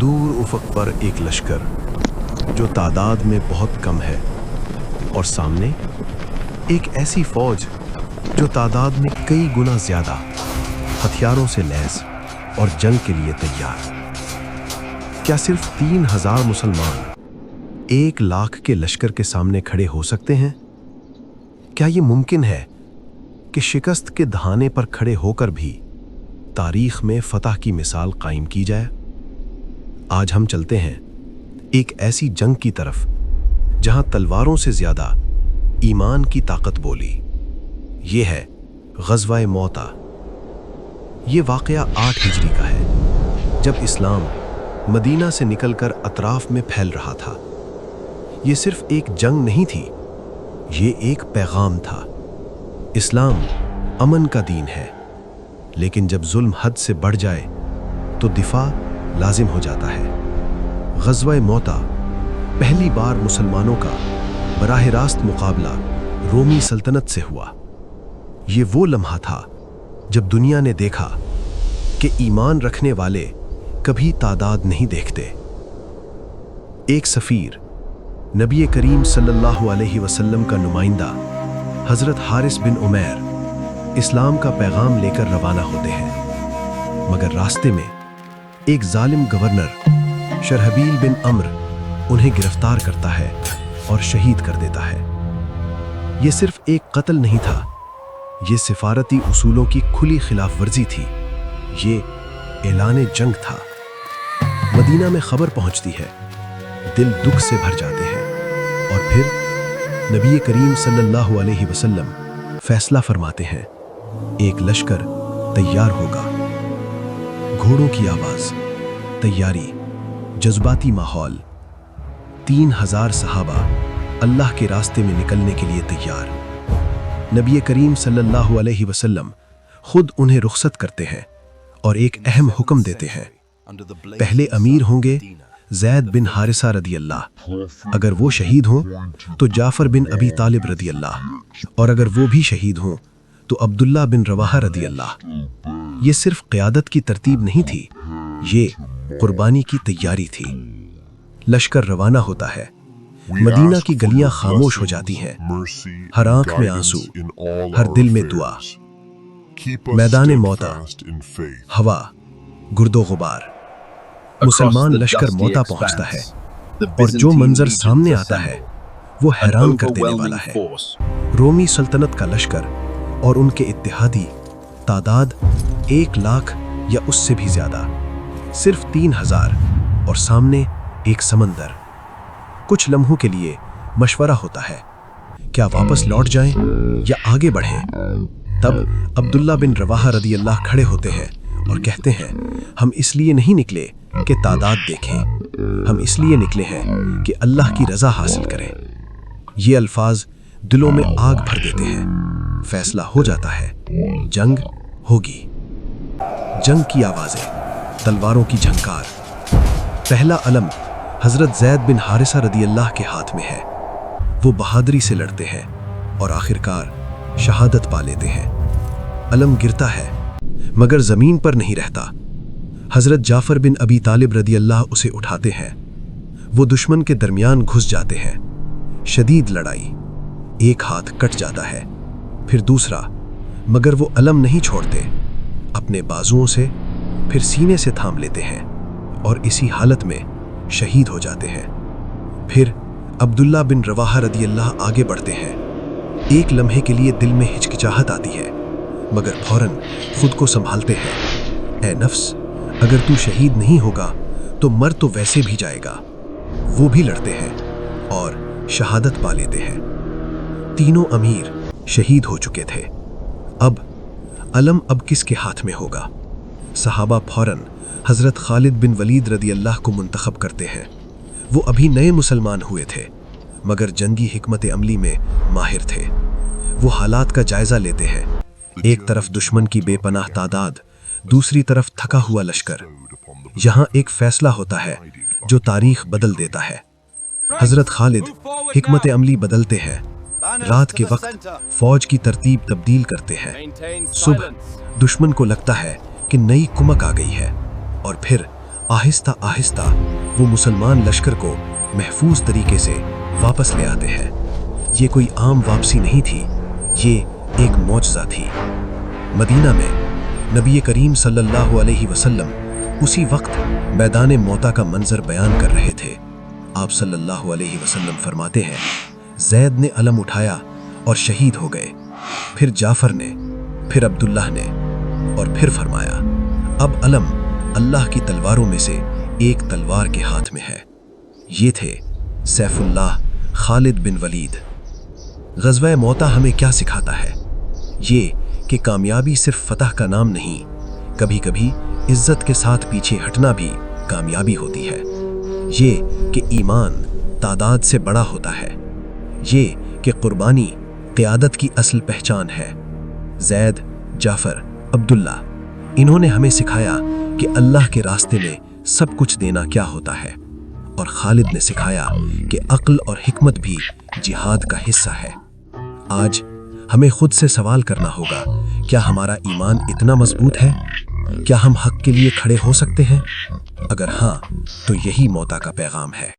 दूर उफक पर एक लश्कर जो तादाद में बहुत कम है, और सामने एक ऐसी फौज जो तादाद में कई गुना ज्यादा, हथियारों से लैस और जंग के लिए तैयार। क्या सिर्फ 3000 मुसलमान 1 लाख के लश्कर के सामने खड़े हो सकते हैं? क्या ये मुमकिन है कि शिकस्त के दहाने पर खड़े होकर भी तारीख में फतह की मिसाल कायम की जाए? आज हम चलते हैं एक ऐसी जंग की तरफ जहां तलवारों से ज्यादा ईमान की ताकत बोली। ये है ग़ज़वा-ए मौता। ये वाक़या 8 हिजरी का है, जब इस्लाम मदीना से निकलकर अतराफ में फैल रहा था। ये सिर्फ एक जंग नहीं थी, ये एक पैगाम था। इस्लाम अमन का दीन है, लेकिन जब जुल्म हद से बढ़ जाए तो दिफा लाजिम हो जाता है। ग़ज़वा-ए मौता पहली बार मुसलमानों का बराह रास्त मुकाबला रोमी सल्तनत से हुआ। ये वो लम्हा था जब दुनिया ने देखा कि ईमान रखने वाले कभी तादाद नहीं देखते। एक सफ़ीर, नबी करीम सल्लल्लाहु अलैहि वसल्लम का नुमाइंदा हज़रत हारिस बिन उमैर इस्लाम का पैगाम लेकर रवाना होते हैं, मगर रास्ते में एक जालिम गवर्नर शरहबील बिन अम्र उन्हें गिरफ्तार करता है और शहीद कर देता है। ये सिर्फ एक कत्ल नहीं था, ये सिफारती उसूलों की खुली खिलाफ वर्जी थी। ये ऐलान जंग था। मदीना में खबर पहुंचती है, दिल दुख से भर जाते हैं, और फिर नबी करीम सल्लल्लाहु अलैहि वसल्लम फैसला फरमाते हैं, एक लश्कर तैयार होगा। घोड़ों की आवाज, तैयारी, जज्बाती माहौल। 3000 सहाबा अल्लाह के रास्ते में निकलने के लिए तैयार। नबी करीम सल्लल्लाहु अलैहि वसल्लम खुद उन्हें रुखसत करते हैं और एक अहम हुक्म देते हैं। पहले अमीर होंगे ज़ैद बिन हारिसा रदी अल्लाह, अगर वो शहीद हों तो जाफर बिन अबी तालिब रदी अल्लाह, और अगर वो भी शहीद हों तो अब्दुल्ला बिन रवाहा रदी अल्लाह। ये सिर्फ क़यादत की तरतीब नहीं थी, ये कुर्बानी की तैयारी थी। लश्कर रवाना होता है, मदीना की गलियां खामोश हो जाती हैं, हर आंख में आंसू, हर दिल में दुआ। मैदान मौता, हवा, गुर्दो गुबार। मुसलमान लश्कर मौता पहुंचता है, और जो मंजर सामने आता है वो हैरान कर देने वाला है। रोमी सल्तनत का लश्कर और उनके इत्तेहादी, तादाद 1 लाख या उससे भी ज्यादा, सिर्फ 3000, और सामने एक समंदर। कुछ लम्हों के लिए मशवरा होता है, क्या वापस लौट जाएं या आगे बढ़ें? तब अब्दुल्ला बिन रवाहा रदी अल्लाह खड़े होते हैं और कहते हैं, हम इसलिए नहीं निकले कि तादाद देखें, हम इसलिए निकले हैं कि अल्लाह की रजा हासिल करें। ये अल्फाज दिलों में आग भर देते हैं। फैसला हो जाता है, जंग होगी। जंग की आवाजें, तलवारों की झंकार। पहला अलम हजरत ज़ैद बिन हारिसा रदी अल्लाह के हाथ में है। वो बहादुरी से लड़ते हैं और आखिरकार शहादत पा लेते हैं। अलम गिरता है मगर जमीन पर नहीं रहता। हजरत जाफर बिन अबी तालिब रदी अल्लाह उसे उठाते हैं। वो दुश्मन के दरमियान घुस जाते हैं। शदीद लड़ाई, एक हाथ कट जाता है, फिर दूसरा, मगर वो अलम नहीं छोड़ते। अपने बाजुओं से फिर सीने से थाम लेते हैं और इसी हालत में शहीद हो जाते हैं। फिर अब्दुल्ला बिन रवाहा रदी अल्लाह आगे बढ़ते हैं। एक लम्हे के लिए दिल में हिचकिचाहट आती है, मगर फौरन खुद को संभालते हैं। ए नफ्स, अगर तू शहीद नहीं होगा तो मर तो वैसे भी जाएगा। वो भी लड़ते हैं और शहादत पा लेते हैं। तीनों अमीर शहीद हो चुके थे। अब अलम किसके हाथ में होगा? सहाबा फौरन हजरत खालिद बिन वलीद रदी अल्लाह को मुंतखब करते हैं। वो अभी नए मुसलमान हुए थे, मगर जंगी हिकमत अमली में माहिर थे। वो हालात का जायजा लेते हैं। एक तरफ दुश्मन की बेपनाह तादाद, दूसरी तरफ थका हुआ लश्कर। यहाँ एक फैसला होता है जो तारीख बदल देता है। हजरत खालिद हिकमत अमली बदलते हैं। रात के वक्त फौज की तरतीब तब्दील करते हैं। सुबह दुश्मन को लगता है कि नई कुमक आ गई है, और फिर आहिस्ता आहिस्ता वो मुसलमान लश्कर को महफूज तरीके से वापस ले आते हैं। ये कोई आम वापसी नहीं थी, ये एक मौजज़ा थी। मदीना में नबी करीम सल्लल्लाहु अलैहि वसल्लम उसी वक्त मैदान मौता का मंजर बयान कर रहे थे। आप सल्लल्लाहु अलैहि वसल्लम फरमाते हैं, ज़ैद ने अलम उठाया और शहीद हो गए, फिर जाफर ने, फिर अब्दुल्लाह ने, और फिर फरमाया, अब अलम अल्लाह की तलवारों में से एक तलवार के हाथ में है। ये थे सैफुल्लाह खालिद बिन वलीद। ग़ज़वा मौता हमें क्या सिखाता है? ये कि कामयाबी सिर्फ फतह का नाम नहीं, कभी कभी इज्जत के साथ पीछे हटना भी कामयाबी होती है। ये कि ईमान तादाद से बड़ा होता है। ये कि कुर्बानी क़यादत की असल पहचान है। ज़ैद, जाफ़र, अब्दुल्ला, इन्होंने हमें सिखाया कि अल्लाह के रास्ते में सब कुछ देना क्या होता है, और खालिद ने सिखाया कि अक्ल और हिकमत भी जिहाद का हिस्सा है। आज हमें खुद से सवाल करना होगा, क्या हमारा ईमान इतना मजबूत है? क्या हम हक के लिए खड़े हो सकते हैं? अगर हाँ, तो यही मौता का पैगाम है।